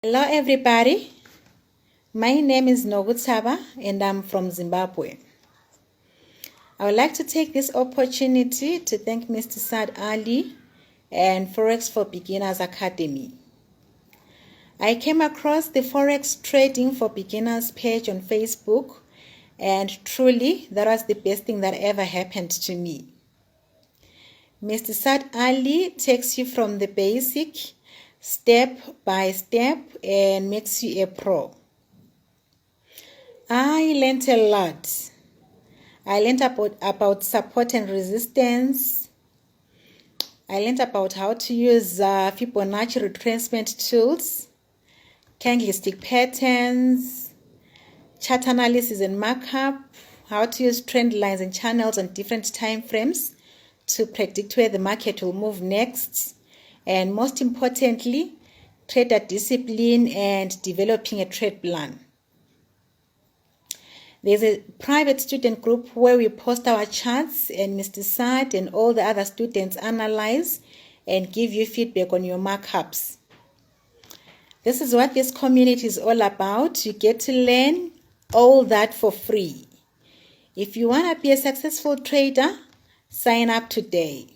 Hello everybody, my name is Nogutsaba and I'm from Zimbabwe. I would like to take this opportunity to thank Mr. Saad Ali and Forex for Beginners Academy. I came across the Forex Trading for Beginners page on Facebook, and truly that was the best thing that ever happened to me. Mr. Saad Ali takes you from the basic step by step and makes you a pro. I learned a lot. I learned about support and resistance. I learned about how to use Fibonacci retracement tools, candlestick patterns, chart analysis and markup, how to use trend lines and channels on different time frames to predict where the market will move next, and most importantly, trader discipline and developing a trade plan. There's a private student group where we post our charts and Mr. Saad and all the other students analyze and give you feedback on your markups. This is what this community is all about. You get to learn all that for free. If you want to be a successful trader, sign up today.